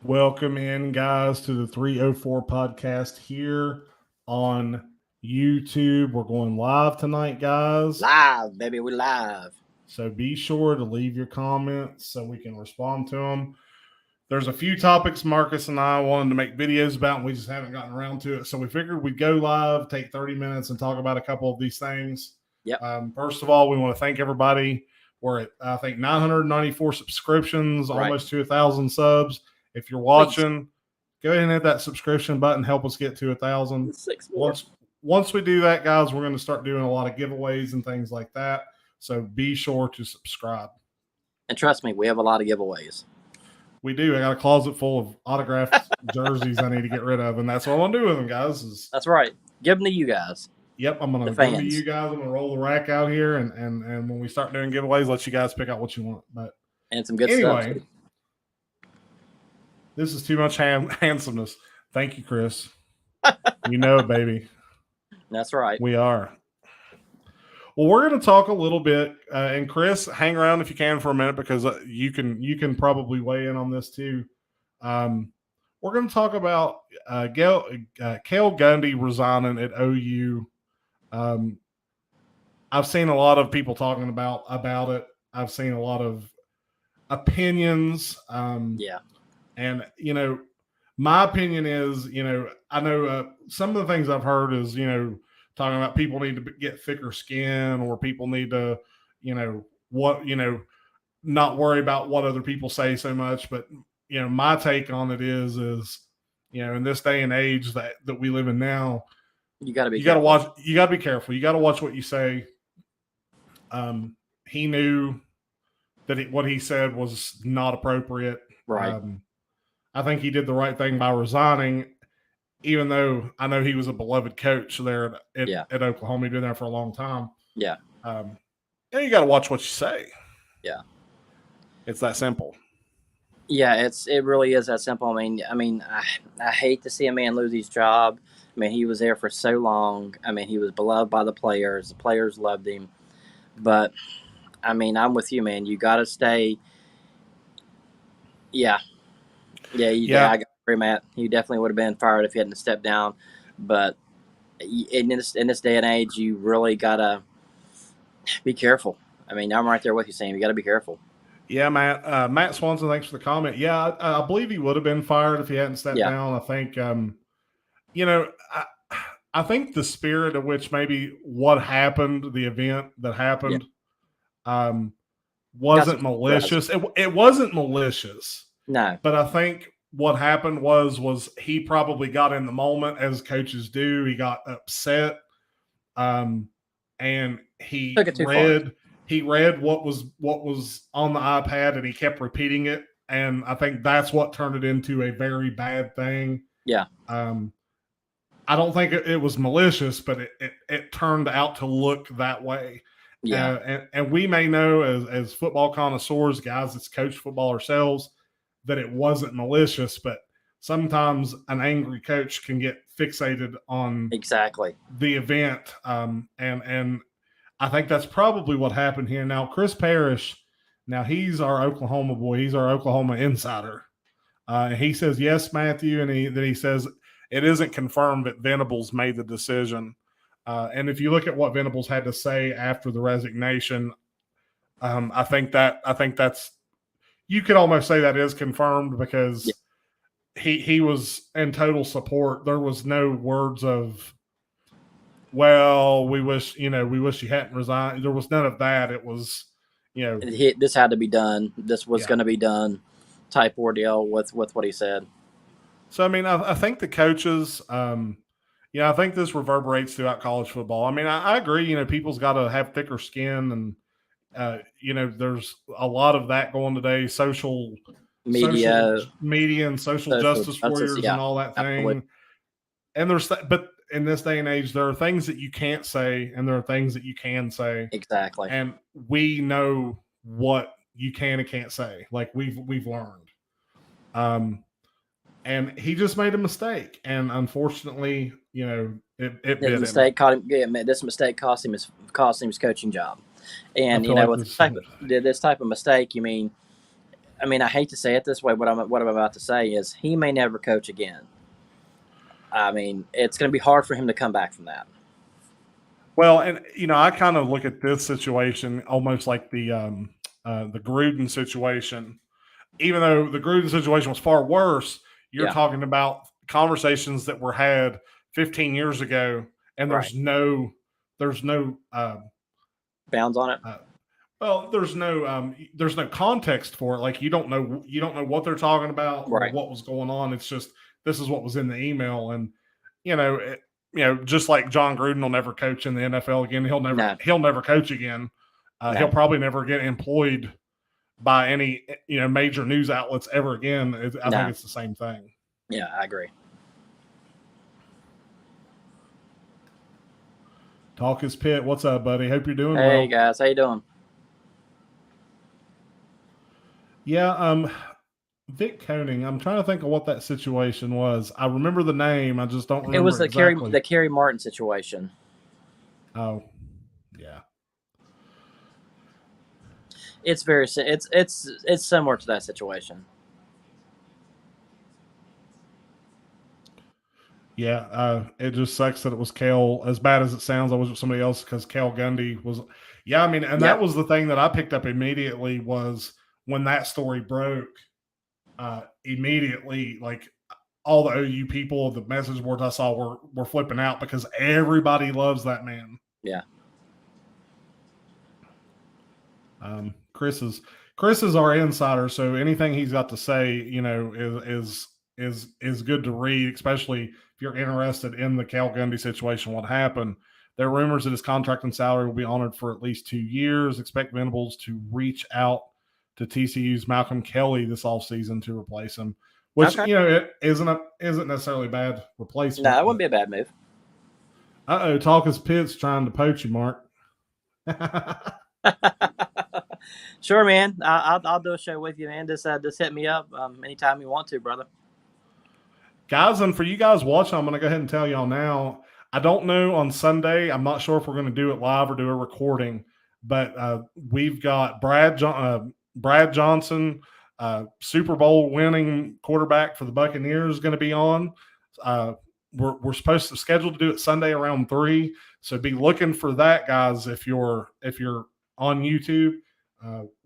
Welcome in, guys, to the 304 podcast here on YouTube. We're going live tonight, guys. Live, baby. We're live. So be sure to leave your comments so we can respond to them. There's a few topics Marcus and I wanted to make videos about, and we just haven't gotten around to it. So we figured we'd go live, take 30 minutes, and talk about a couple of these things. Yep. First of all, we want to thank everybody. We're at, I think, 994 subscriptions, Right. almost to 1,000 subs. If you're watching, go ahead and hit that subscription button. Help us get to 1,000. 6 more. Once we do that, guys, we're going to start doing a lot of giveaways and things like that. So be sure to subscribe. And trust me, we have a lot of giveaways. We do. I got a closet full of autographed jerseys I need to get rid of, and that's what I want to do with them, guys. That's right. Give them to you guys. Yep, I'm going to give them to you guys. I'm going to roll the rack out here, and when we start doing giveaways, let you guys pick out what you want. But and some good stuff. Anyway. This is too much handsomeness. Thank you, Chris. You know it, baby. That's right. We are. Well, we're going to talk a little bit, and Chris, hang around if you can for a minute because you can probably weigh in on this too. We're going to talk about Cale Gundy resigning at OU. I've seen a lot of people talking about it. I've seen a lot of opinions. Yeah. And, my opinion is, I know some of the things I've heard is, talking about people need to get thicker skin or people need to, not worry about what other people say so much. But, my take on it is, in this day and age that we live in now, you got to be careful. You got to be careful. You got to watch what you say. He knew that what he said was not appropriate. Right. I think he did the right thing by resigning, even though I know he was a beloved coach there at Oklahoma. He'd been there for a long time. Yeah. You got to watch what you say. Yeah. It's that simple. Yeah, it really is that simple. I mean, I hate to see a man lose his job. I mean, he was there for so long. I mean, he was beloved by the players. The players loved him. But, I mean, I'm with you, man. You got to stay. Yeah. Yeah, I agree, Matt. He definitely would have been fired if he hadn't stepped down. But in this day and age, you really got to be careful. I mean, I'm right there with you, Sam. You got to be careful. Yeah, Matt. Matt Swanson, thanks for the comment. Yeah, I believe he would have been fired if he hadn't stepped down. I think, I think the spirit of which maybe what happened, the event that happened, wasn't malicious. It wasn't malicious. No. But I think what happened was he probably got in the moment, as coaches do. He got upset, and he read what was on the iPad, and he kept repeating it. And I think that's what turned it into a very bad thing. Yeah. I don't think it was malicious, but it turned out to look that way. Yeah. And we may know as football connoisseurs, guys that's coached football ourselves, that it wasn't malicious, but sometimes an angry coach can get fixated on exactly the event. And I think that's probably what happened here. Now, Chris Parrish, he's our Oklahoma boy. He's our Oklahoma insider. He says, yes, Matthew. And then he says, it isn't confirmed that Venables made the decision. And if you look at what Venables had to say after the resignation, I think that's, you could almost say that is confirmed because he was in total support. There was no words of, well, we wish you hadn't resigned. There was none of that. It was, this had to be done. This was going to be done. Type ordeal with what he said. So I mean, I think the coaches, I think this reverberates throughout college football. I mean, I agree. People's got to have thicker skin, and there's a lot of that going today. Social media and social justice warriors and all that thing. Absolutely. And but in this day and age, there are things that you can't say, and there are things that you can say. Exactly. And we know what you can and can't say. Like we've learned. And he just made a mistake, and unfortunately, it bit him. This mistake cost him his coaching job. And with this type of mistake, I hate to say it this way. What I'm about to say is he may never coach again. I mean, it's going to be hard for him to come back from that. Well, and I kind of look at this situation almost like the Gruden situation. Even though the Gruden situation was far worse, you're talking about conversations that were had 15 years ago, and there's no bounds on it. Well, there's no context for it. Like you don't know what they're talking about or what was going on. It's just this is what was in the email, and just like John Gruden will never coach in the NFL again. He'll never coach again. He'll probably never get employed by any major news outlets ever again. I think it's the same thing. Yeah, I agree. Talk is Pitt. What's up, buddy? Hope you're doing well. Hey guys, how you doing? Yeah, Vic Koenig. I'm trying to think of what that situation was. I remember the name. I just don't remember. It was the Kerry Martin situation. Oh, yeah. It's it's similar to that situation. Yeah, it just sucks that it was Cale. As bad as it sounds, I was with somebody else because Cale Gundy was. Yeah, I mean, and that was the thing that I picked up immediately was when that story broke. Immediately, like all the OU people, the message boards I saw were flipping out because everybody loves that man. Yeah. Chris is our insider, so anything he's got to say, is good to read, especially if you're interested in the Cale Gundy situation. What happened? There are rumors that his contract and salary will be honored for at least 2 years. Expect Venables to reach out to TCU's Malcolm Kelly this offseason to replace him, which it isn't necessarily a bad replacement. No, it wouldn't be a bad move. Talk is Pitt's trying to poach you, Mark. Sure, man. I'll do a show with you, man. Just hit me up anytime you want to, brother. Guys, and for you guys watching, I'm going to go ahead and tell y'all now. I don't know on Sunday. I'm not sure if we're going to do it live or do a recording, but we've got Brad Johnson, Super Bowl winning quarterback for the Buccaneers, going to be on. We're supposed to schedule to do it Sunday around 3, so be looking for that, guys. If you're on YouTube,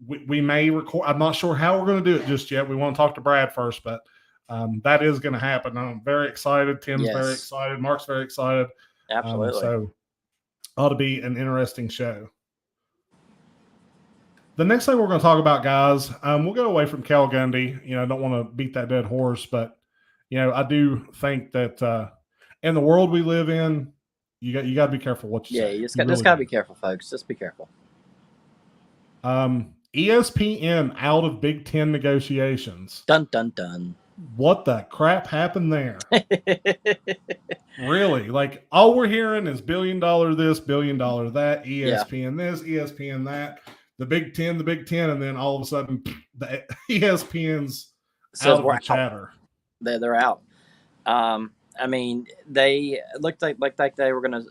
we may record. I'm not sure how we're going to do it just yet. We want to talk to Brad first, but that is going to happen. I'm very excited. Tim's very excited. Mark's very excited. Absolutely. So ought to be an interesting show. The next thing we're going to talk about, guys, we'll go away from Cale Gundy. I don't want to beat that dead horse, but I do think that in the world we live in, you got to be careful what you say. Yeah, you just got to be careful, folks. Just be careful. ESPN out of Big Ten negotiations. Dun dun dun. What the crap happened there? Really? Like all we're hearing is $1 billion this, $1 billion that, ESPN this, ESPN that. The Big Ten, and then all of a sudden, the ESPN's out of the chatter. They're out. I mean, they looked like they were going to.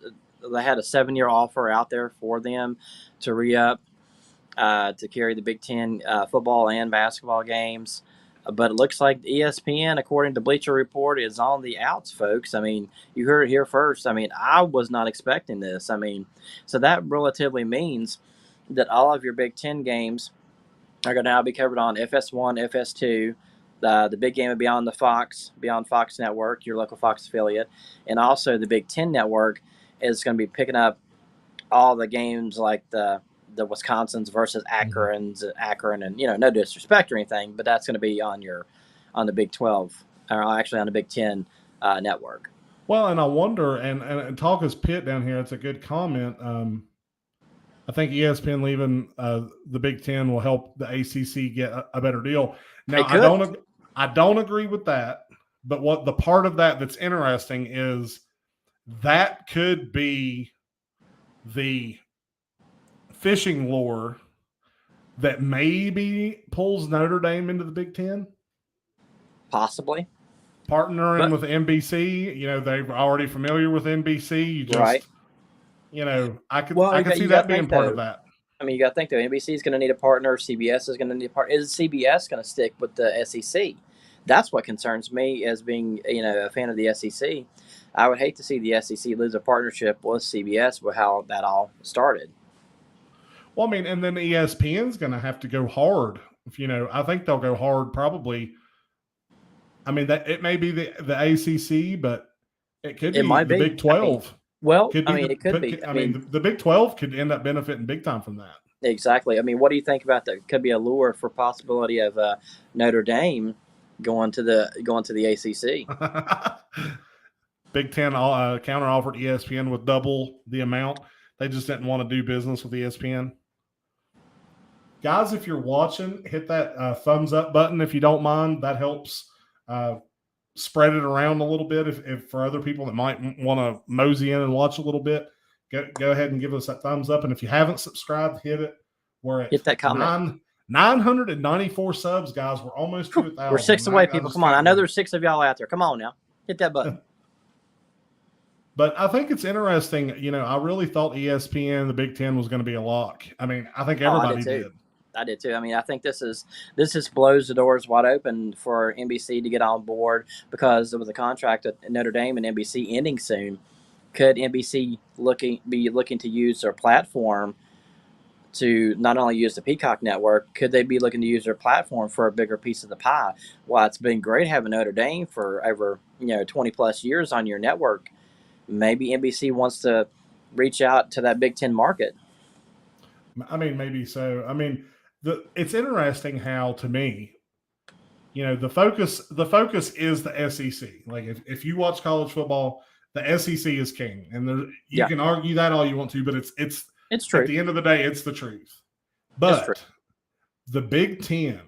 They had a 7-year offer out there for them to re-up to carry the Big Ten football and basketball games. But it looks like ESPN, according to Bleacher Report, is on the outs, folks. I mean, you heard it here first. I mean, I was not expecting this. I mean, so that relatively means that all of your Big Ten games are going to now be covered on FS1, FS2. The big game will be on the Beyond Fox Network, your local Fox affiliate, and also the Big Ten Network is going to be picking up all the games like the Wisconsin's versus Akron, and no disrespect or anything, but that's going to be on the Big 12, or actually on the Big 10 network. Well, and I wonder, and talk is Pitt down here. It's a good comment. I think ESPN leaving the Big Ten will help the ACC get a better deal. Now, I don't agree with that, but what the part of that that's interesting is that could be the fishing lure that maybe pulls Notre Dame into the Big Ten. Possibly. Partnering with NBC, they're already familiar with NBC. You just, right. I could see that being part of that. I mean, you got to think, though, NBC is going to need a partner. CBS is going to need a partner. Is CBS going to stick with the SEC? That's what concerns me as being, a fan of the SEC. I would hate to see the SEC lose a partnership with CBS with how that all started. Well, I mean, and then ESPN's going to have to go hard. I think they'll go hard probably. I mean, that it may be the ACC, but it could be the Big 12. It could be. The Big 12 could end up benefiting big time from that. Exactly. I mean, what do you think about that? Could be a lure for possibility of Notre Dame going to the ACC. Big Ten counter offered ESPN with double the amount. They just didn't want to do business with ESPN. Guys, if you're watching, hit that thumbs up button if you don't mind. That helps spread it around a little bit. If for other people that might want to mosey in and watch a little bit, go ahead and give us that thumbs up. And if you haven't subscribed, hit it. We're at hit that comment. 994 subs, guys. We're almost to 1,000. We're 6 away, people. Come on. I know there's 6 of y'all out there. Come on now. Hit that button. But I think it's interesting. I really thought ESPN, the Big Ten, was going to be a lock. I mean, I think everybody did. I did too. I mean, I think this blows the doors wide open for NBC to get on board, because there was a contract at Notre Dame and NBC ending soon. Could NBC be looking to use their platform to not only use the Peacock network? Could they be looking to use their platform for a bigger piece of the pie? Well, it's been great having Notre Dame for over 20 plus years on your network. Maybe NBC wants to reach out to that Big Ten market. I mean, maybe so. I mean, it's interesting how, to me, the focus is the SEC. Like if you watch college football, the SEC is king, and you can argue that all you want to, but it's true. At the end of the day, it's the truth. But the Big Ten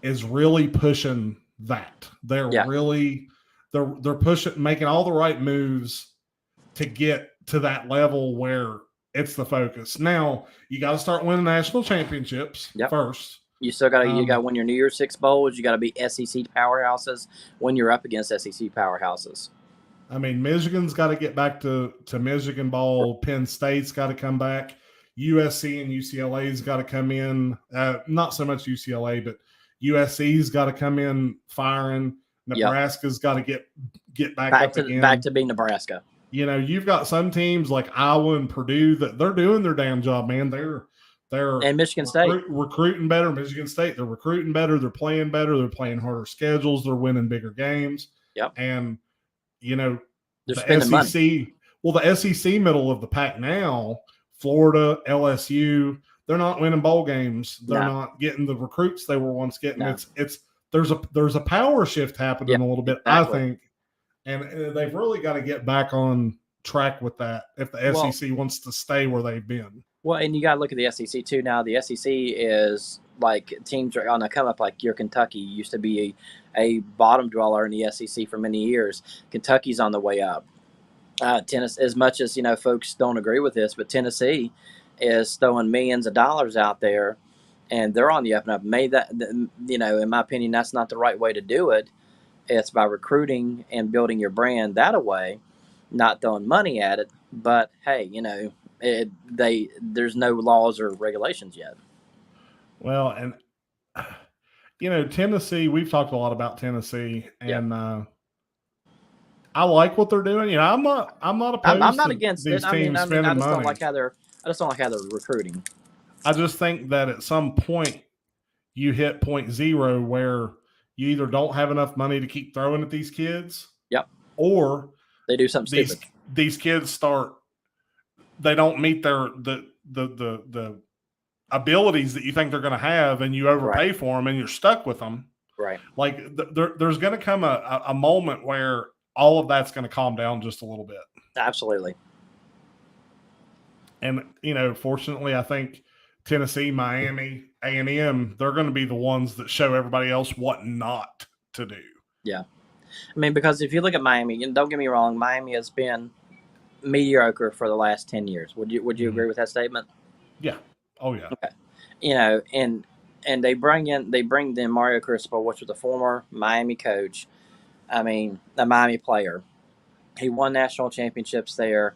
is really pushing that. They're really they're pushing, making all the right moves to get to that level where it's the focus. Now you got to start winning national championships first. You still got to win your New Year's Six bowls. You got to be SEC powerhouses when you're up against SEC powerhouses. I mean, Michigan's got to get back to Michigan ball. Penn State's got to come back. USC and UCLA's got to come in. Not so much UCLA, but USC's got to come in firing. Nebraska's got to get back up again. Back to being Nebraska. You've got some teams like Iowa and Purdue that they're doing their damn job, man. They're and Michigan State recruiting better. Michigan State, they're recruiting better. They're playing better. They're playing harder schedules. They're winning bigger games. Yep. And they're the SEC. Money. Well, the SEC middle of the pack now, Florida, LSU, they're not winning bowl games. They're not getting the recruits they were once getting. No. There's a power shift happening a little bit, exactly. I think. And they've really got to get back on track with that if the SEC wants to stay where they've been. Well, and you got to look at the SEC too now. The SEC is like teams are on the come up. Like your Kentucky used to be a bottom dweller in the SEC for many years. Kentucky's on the way up. Tennessee, as much as folks don't agree with this, but Tennessee is throwing millions of dollars out there, and they're on the up and up. In my opinion, that's not the right way to do it. It's by recruiting and building your brand that way, not throwing money at it. But hey, there's no laws or regulations yet. Well, and Tennessee, we've talked a lot about Tennessee, and I like what they're doing. I'm not opposed I'm not to against it. these teams I spending just don't money. like how they're recruiting. I just think that at some point you hit point zero where you either don't have enough money to keep throwing at these kids, or they do something stupid. These kids they don't meet the abilities that you think they're going to have, and you overpay for them, and you're stuck with them. Right. Like there's going to come a moment where all of that's going to calm down just a little bit. Absolutely. And fortunately, I think Tennessee, Miami, A&M, they're going to be the ones that show everybody else what not to do. Yeah. I mean, because if you look at Miami, and don't get me wrong, Miami has been mediocre for the last 10 years. Would you agree with that statement? Yeah. Oh yeah. Okay. And they bring in Mario Cristobal, which was a former Miami coach. I mean, a Miami player. He won national championships there.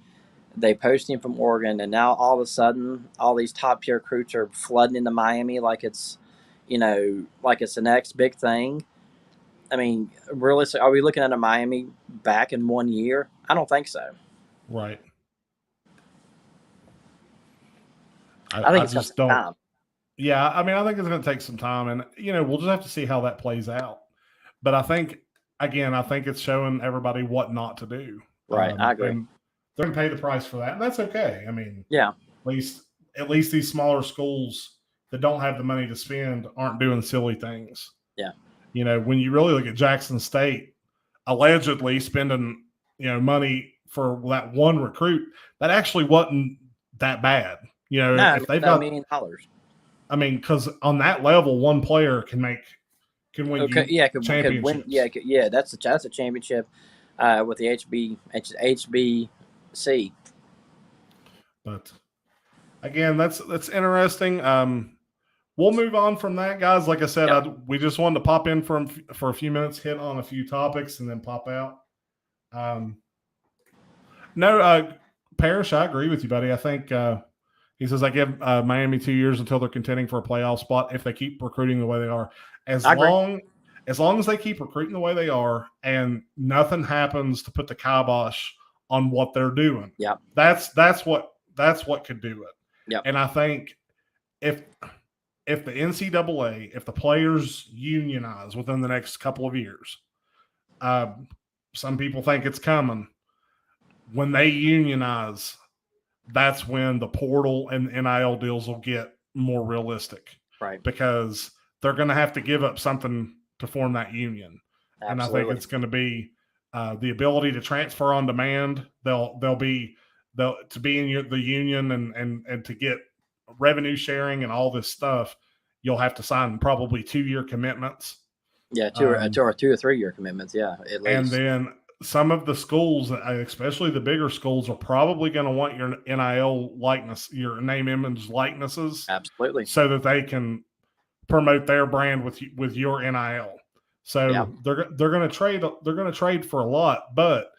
They poached him from Oregon, and now all of a sudden, all these top tier recruits are flooding into Miami like it's the next big thing. I mean, realistically, are we looking at a Miami back in 1 year? I don't think so. Right. I think it's just time. Yeah, I mean, I think it's going to take some time, and we'll just have to see how that plays out. But I think it's showing everybody what not to do. Right, I agree. And they're going to pay the price for that, and that's okay. I mean, yeah, at least these smaller schools that don't have the money to spend aren't doing silly things. Yeah. When you really look at Jackson State, allegedly spending money for that one recruit, that actually wasn't that bad. If they've got $1 million. I mean, because on that level, one player can win championships. That's a championship with the HBC. But again, that's interesting. We'll move on from that, guys. Like I said, we just wanted to pop in for a few minutes, hit on a few topics, and then pop out. Parrish, I agree with you, buddy. I think he says I give Miami 2 years until they're contending for a playoff spot if they keep recruiting the way they are. As long as they keep recruiting the way they are, and nothing happens to put the kibosh on what they're doing. Yeah, that's what could do it. Yeah, and I think if the NCAA, if the players unionize within the next couple of years, some people think it's coming. When they unionize, that's when the portal and NIL deals will get more realistic. Right. Because they're going to have to give up something to form that union. Absolutely. And I think it's going to be the ability to transfer on demand. They'll be in the union and to get revenue sharing and all this stuff, you'll have to sign probably 2-year commitments. Yeah, 2 or 3-year commitments. Yeah, at least. And then some of the schools, especially the bigger schools, are probably going to want your NIL likeness, your name, image, likenesses. Absolutely. So that they can promote their brand with your NIL. So they're going to trade. They're going to trade for a lot, but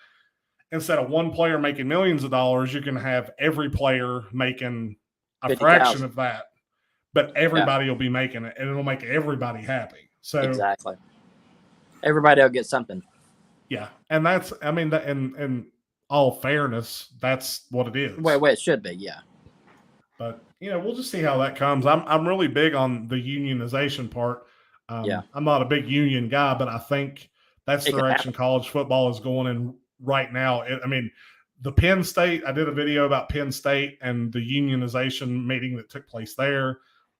instead of one player making millions of dollars, you can have every player making a fraction of that, but everybody will be making it, and it'll make everybody happy. So exactly, everybody will get something. Yeah, and that's, I mean, in all fairness, that's what it is. Well, it should be, yeah. But we'll just see how that comes. I'm really big on the unionization part. I'm not a big union guy, but I think that's the direction college football is going in right now. I mean, the Penn State, I did a video about Penn State and the unionization meeting that took place there,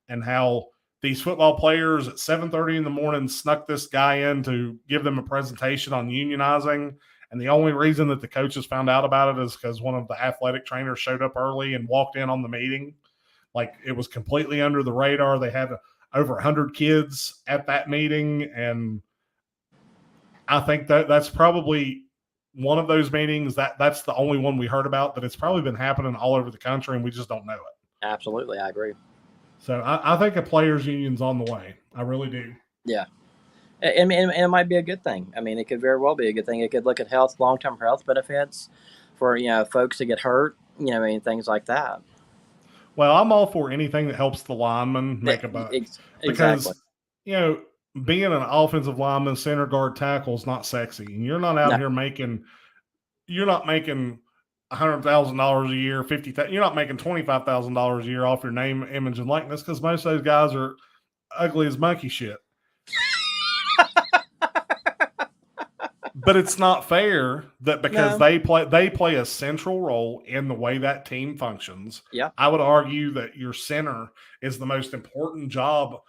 and how these football players at 7:30 in the morning snuck this guy in to give them a presentation on unionizing. And the only reason that the coaches found out about it is because one of the athletic trainers showed up early and walked in on the meeting. Like, it was completely under the radar. They had over 100 kids at that meeting. And I think that's probably one of those meetings that's the only one we heard about, that it's probably been happening all over the country and we just don't know it. Absolutely. I agree. So I think a players' union's on the way. I really do. Yeah. And it might be a good thing. I mean, it could very well be a good thing. It could look at long-term health benefits for, folks to get hurt, things like that. Well, I'm all for anything that helps the lineman make a buck. Exactly. Because, being an offensive lineman, center, guard, tackle is not sexy, and you're not out here making. You're not making $100,000 a year, $50,000. You're not making $25,000 a year off your name, image, and likeness because most of those guys are ugly as monkey shit. But it's not fair that because they play a central role in the way that team functions. Yeah, I would argue that your center is the most important job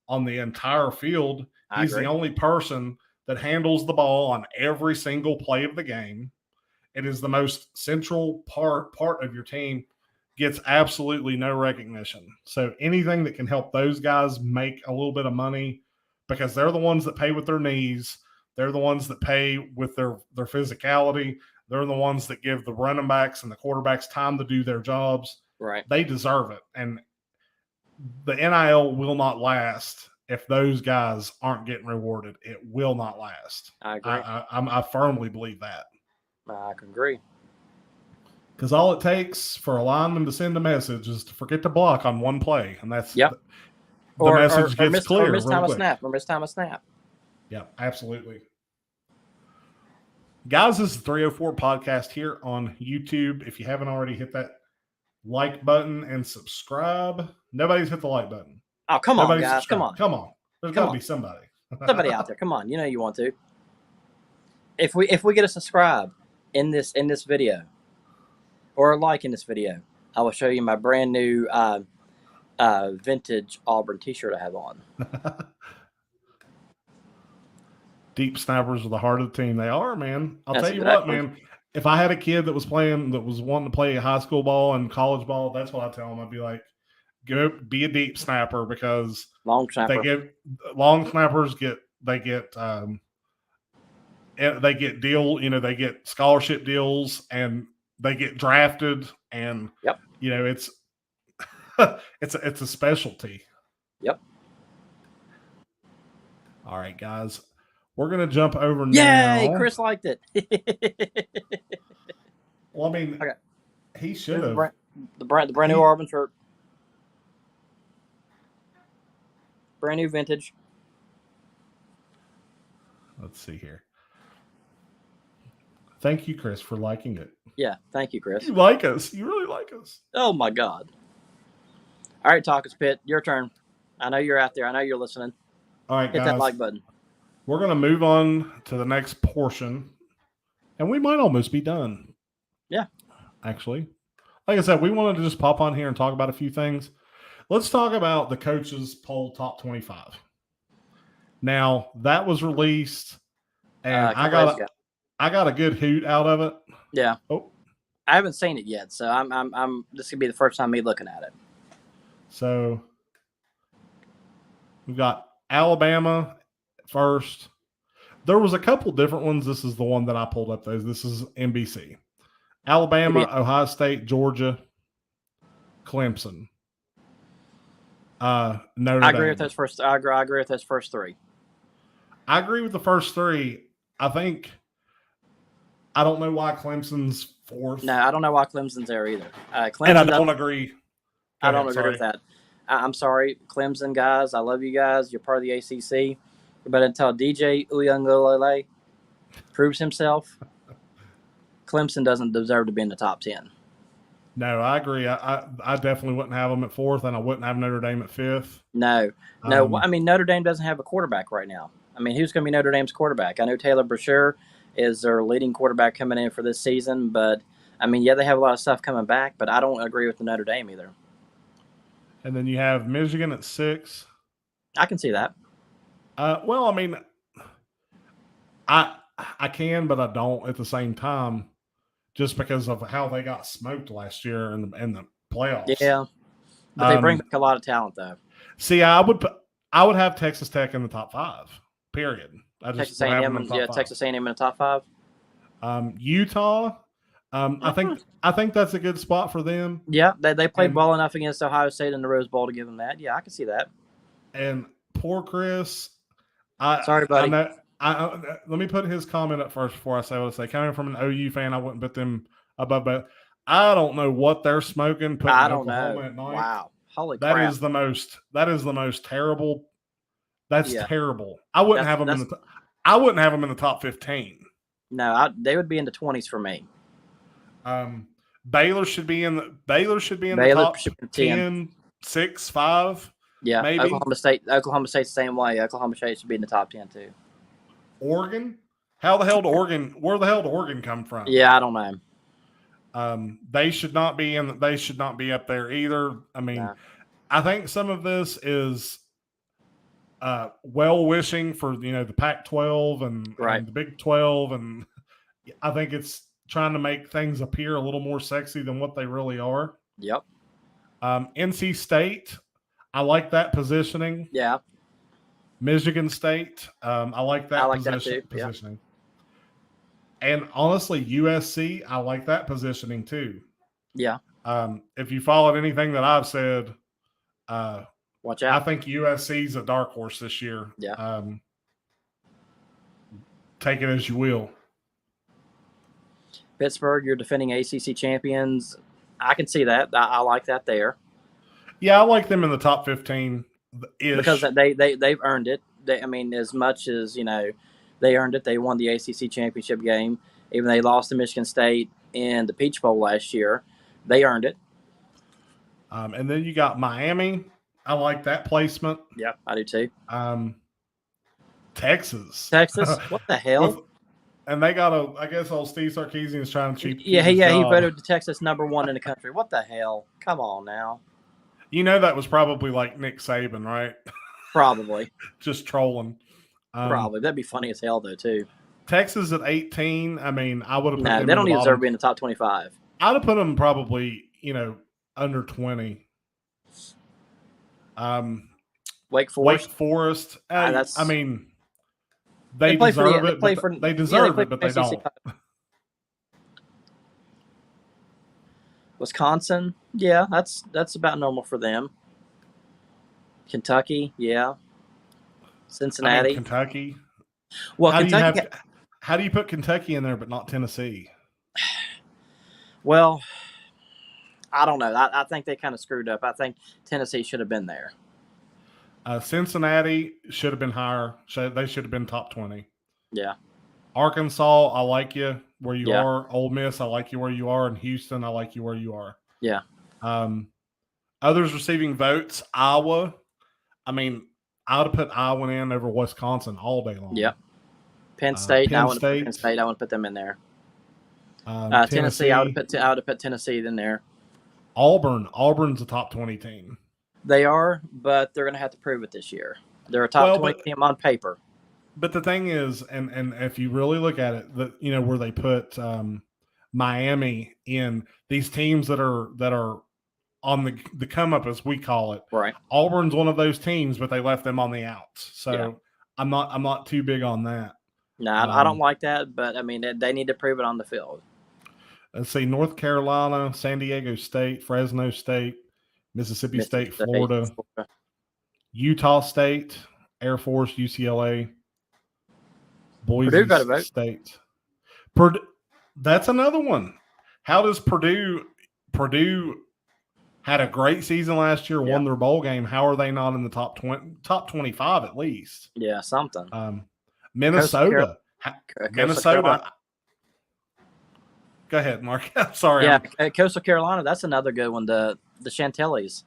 on the entire field. He's the only person that handles the ball on every single play of the game. It is the most central part of your team, gets absolutely no recognition. So anything that can help those guys make a little bit of money, because they're the ones that pay with their knees, they're the ones that pay with their physicality, they're the ones that give the running backs and the quarterbacks time to do their jobs. Right. They deserve it. And the NIL will not last if those guys aren't getting rewarded. It will not last. I agree. I firmly believe that. I can agree. Because all it takes for a lineman to send a message is to forget to block on one play, and that's the message gets clear. Or miss time of snap. Yeah, absolutely. Guys, this is the 304 podcast here on YouTube. If you haven't already, hit that like button and subscribe. Nobody's hit the like button. Oh, come on, guys. Come on. There's got to be somebody. Somebody out there. Come on. You know you want to. If we get a subscribe in this video or a like in this video, I will show you my brand new vintage Auburn t-shirt I have on. Deep snappers are the heart of the team. They are, man. I'll tell you what, man. If I had a kid that was wanting to play high school ball and college ball, that's what I tell them. I'd be like, go be a deep snapper, because long snappers they get scholarship deals and they get drafted, and it's it's a specialty. Yep. All right, guys. We're going to jump over now. Yay, Chris liked it. Well, I mean, he should have. The brand new Auburn shirt. Brand new vintage. Let's see here. Thank you, Chris, for liking it. Yeah, thank you, Chris. You like us. You really like us. Oh, my God. All right, Talkers Pit, your turn. I know you're out there. I know you're listening. All right, hit that like button. We're going to move on to the next portion, and we might almost be done. Yeah. Actually, like I said, we wanted to just pop on here and talk about a few things. Let's talk about the coaches poll top 25. Now, that was released, and I got a good hoot out of it. Yeah. Oh, I haven't seen it yet, so I'm this could be the first time me looking at it. So we've got Alabama first. There was a couple different ones. This is the one that I pulled up. This is NBC. Alabama, Ohio State, Georgia, Clemson. Notre Dame. I agree with those first. I agree with those first three. I agree with the first three. I don't know why Clemson's fourth. No, I don't know why Clemson's there either. Clemson, and I don't agree. I don't agree with that. I'm sorry, Clemson guys. I love you guys. You're part of the ACC. But until DJ Uyunglele proves himself, Clemson doesn't deserve to be in the top 10. No, I agree. I definitely wouldn't have them at fourth, and I wouldn't have Notre Dame at fifth. No. I mean, Notre Dame doesn't have a quarterback right now. I mean, who's going to be Notre Dame's quarterback? I know Taylor Brashear is their leading quarterback coming in for this season, but, I mean, yeah, they have a lot of stuff coming back, but I don't agree with the Notre Dame either. And then you have Michigan at 6. I can see that. Well, I mean, I can, but I don't at the same time, just because of how they got smoked last year in the playoffs. Yeah, but they bring back a lot of talent, though. See, I would have Texas Tech in the top 5. Period. Texas A&M in the top 5. Utah. I think that's a good spot for them. Yeah, they played well enough against Ohio State in the Rose Bowl to give them that. Yeah, I can see that. And poor Chris. Sorry, buddy. Let me put his comment up first before I say what I say. Coming from an OU fan, I wouldn't put them above, but I don't know what they're smoking. I don't know. Wow, holy crap! That is the most terrible. That's terrible. I wouldn't have them in the. I wouldn't have them in the top 15. No, they would be in the 20s for me. Baylor should be in the top 10, 6, 5. Yeah, maybe. Oklahoma State's the same way. Oklahoma State should be in the top 10 too. Oregon? Where the hell did Oregon come from? Yeah, I don't know. They should not be up there either. I mean, I think some of this is well-wishing for the Pac-12 and the Big 12, and I think it's trying to make things appear a little more sexy than what they really are. Yep. NC State, I like that positioning. Yeah. Michigan State, I like that positioning. And honestly, USC, I like that positioning too. Yeah. If you followed anything that I've said, watch out. I think USC is a dark horse this year. Yeah. Take it as you will. Pittsburgh, you're defending ACC champions. I can see that. I like that there. Yeah, I like them in the top 15 because they've earned it. As much as they earned it. They won the ACC championship game. Even they lost to Michigan State in the Peach Bowl last year. They earned it. And then you got Miami. I like that placement. Yeah, I do too. Texas. What the hell? And they got I guess old Steve Sarkisian is trying to cheat. Yeah, he voted the Texas #1 in the country. What the hell? Come on now. That was probably like Nick Saban, right? Probably. Just trolling. Probably. That'd be funny as hell, though, too. Texas at 18. I mean, I would have put them. They don't even deserve to be in the top 25. I'd have put them probably, under 20. Wake Forest. They deserve it. They deserve it, but they don't. Wisconsin, yeah, that's about normal for them. Kentucky, yeah. Cincinnati, Kentucky. Well, how do you put Kentucky in there but not Tennessee? Well, I don't know. I think they kind of screwed up. I think Tennessee should have been there. Cincinnati should have been higher. They should have been top 20. Yeah. Arkansas, I like you where you are. Ole Miss, I like you where you are. And Houston, I like you where you are. Yeah. Others receiving votes, Iowa. I would have put Iowa in over Wisconsin all day long. Yep. Penn State, I want to put them in there. Tennessee, I would have put Tennessee in there. Auburn's a top 20 team. They are, but they're going to have to prove it this year. They're a top 20 team on paper. But the thing is, and if you really look at it, where they put Miami in, these teams that are on the come up, as we call it. Right. Auburn's one of those teams, but they left them on the outs. So I'm not too big on that. No, I don't like that, but they need to prove it on the field. Let's see: North Carolina, San Diego State, Fresno State, Mississippi State, Florida, Utah State, Air Force, UCLA, Boise State. That's another one. How does Purdue had a great season last year, won their bowl game? How are they not in the top 25 at least? Yeah, something. Minnesota. Minnesota. Go ahead, Mark. Sorry. Yeah, Coastal Carolina. That's another good one. The Chantillies.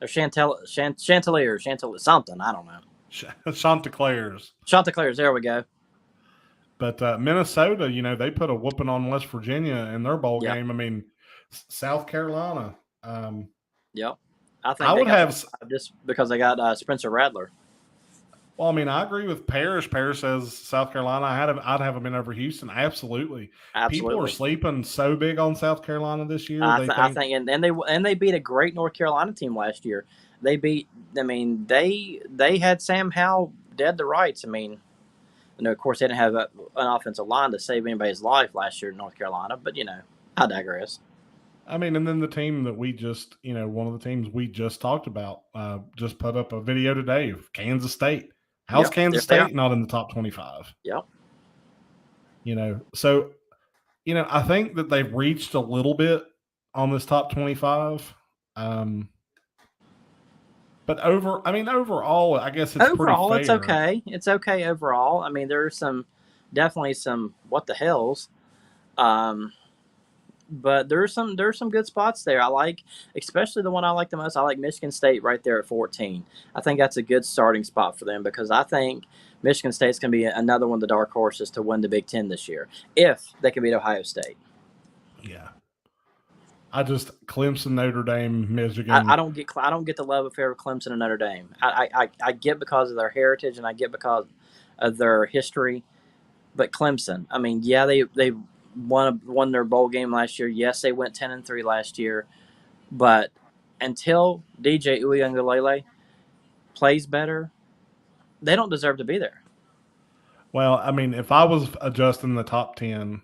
Or Chantilliers, something. I don't know. Chanticleers. There we go. But Minnesota, they put a whooping on West Virginia in their bowl game. South Carolina. Yep. I think I would have just because they got Spencer Rattler. Well, I agree with Parrish. Parrish says South Carolina. I'd have them in over Houston. Absolutely. People are sleeping so big on South Carolina this year. I think, and they beat a great North Carolina team last year. They beat. They had Sam Howell dead to rights. Of course, they didn't have an offensive line to save anybody's life last year in North Carolina. But I digress. And then the team that we just, one of the teams we just talked about, just put up a video today of Kansas State. How's Kansas State not in the top 25? Yep. So, I think that they've reached a little bit on this top 25. But But overall, I guess it's pretty fair. It's okay. It's okay overall. I mean, there's definitely some what the hells. But there's some good spots there. I like, especially the one I like the most. I like Michigan State right there at 14. I think that's a good starting spot for them because I think Michigan State's going to be another one of the dark horses to win the Big Ten this year if they can beat Ohio State. Yeah. I just Clemson, Notre Dame, Michigan. I don't get the love affair of Clemson and Notre Dame. I get because of their heritage and I get because of their history, but Clemson. I mean, yeah, they won their bowl game last year. Yes, they went 10-3 last year, but until DJ Uiagalelei plays better, they don't deserve to be there. Well, I mean, if I was adjusting the top 10,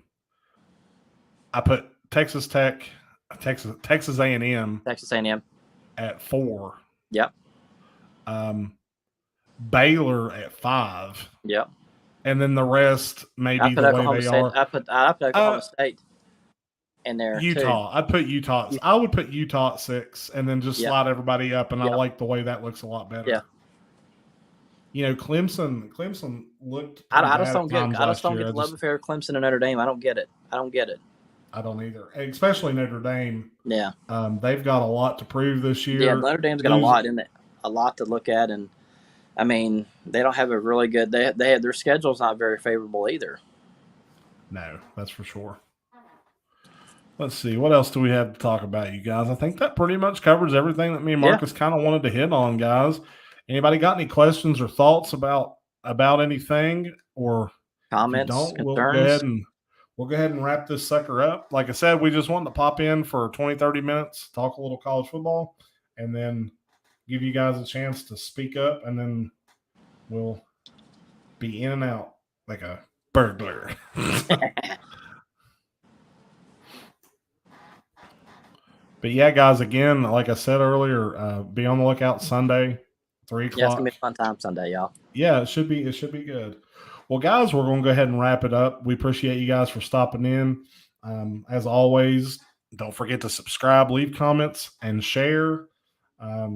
I put Texas Tech, Texas A&M at 4. Yep. Baylor at 5. Yep. And then the rest maybe the way they are. I put Oklahoma State in there. Utah. Too. I'd put Utah. I would put Utah at 6 and then just slide everybody up. And I like the way that looks a lot better. Yeah. You know, Clemson looked. I just don't get the love affair of Clemson and Notre Dame. I don't get it. I don't either. Especially Notre Dame. Yeah. They've got a lot to prove this year. Yeah, Notre Dame's got a lot in it, a lot to look at, and I mean, they don't have a really good. They have their schedule's not very favorable either. No, that's for sure. Let's see. What else do we have to talk about, you guys? I think that pretty much covers everything that me and Marcus kind of wanted to hit on, guys. Anybody got any questions or thoughts about anything or comments? Concerns? We'll go ahead and wrap this sucker up. Like I said, we just wanted to pop in for 20, 30 minutes, talk a little college football, and then give you guys a chance to speak up, and then we'll be in and out like a burglar. But yeah, guys, again, like I said earlier, be on the lookout Sunday, 3 o'clock. Yeah, it's gonna be a fun time Sunday, y'all. Yeah, it should be good. Well, guys, we're going to go ahead and wrap it up. We appreciate you guys for stopping in. As always, don't forget to subscribe, leave comments, and share. I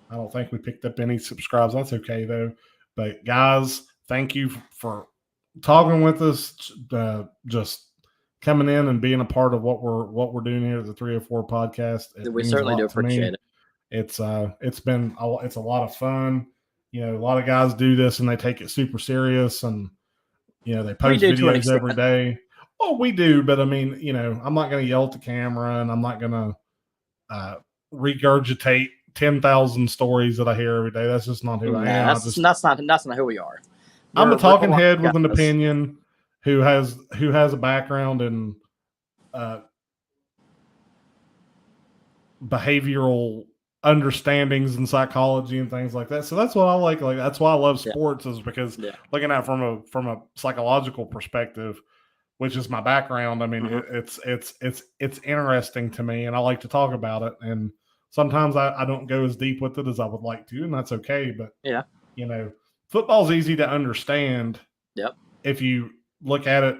don't think we picked up any subscribes. That's okay, though. But, guys, thank you for talking with us, just coming in and being a part of what we're doing here at the 304 podcast. We certainly do appreciate it. It's a lot of fun. You know, a lot of guys do this and they take it super serious, and you know they post videos every day. Well, we do, but I mean, you know, I'm not going to yell at the camera, and I'm not going to regurgitate 10,000 stories that I hear every day. That's just not who I am. That's not who we are. I'm a talking head with an opinion who has a background in behavioral understandings and psychology and things like that. So that's what I like. Like that's why I love sports is because looking at it from a psychological perspective, which is my background. I mean, it's interesting to me, and I like to talk about it. And sometimes I don't go as deep with it as I would like to, and that's okay. But you know, football's easy to understand. Yep. If you look at it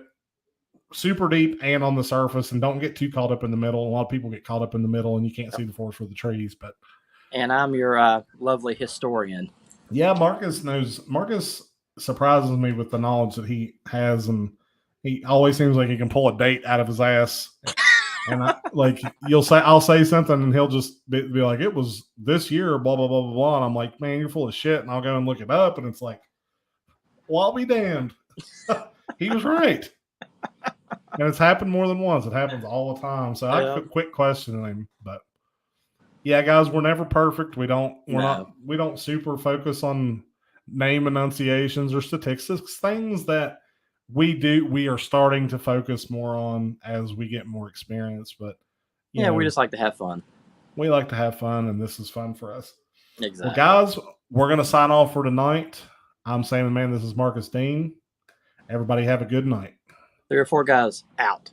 super deep and on the surface, and don't get too caught up in the middle. A lot of people get caught up in the middle, and you can't see the forest for the trees. And I'm your lovely historian. Yeah, Marcus surprises me with the knowledge that he has, and he always seems like he can pull a date out of his ass. And I'll say something, and he'll just be like, "It was this year, blah blah blah blah blah." And I'm like, "Man, you're full of shit." And I'll go and look it up, and it's like, "Well, I'll be damned." He was right. And it's happened more than once. It happens all the time. So I quit questioning him. But yeah, guys, we're never perfect. We don't super focus on name enunciations or statistics, things that we are starting to focus more on as we get more experience. But we just like to have fun. We like to have fun, and this is fun for us. Exactly. Well, guys, we're going to sign off for tonight. I'm Sam the Man. This is Marcus Dean. Everybody have a good night. 3 or 4 guys out.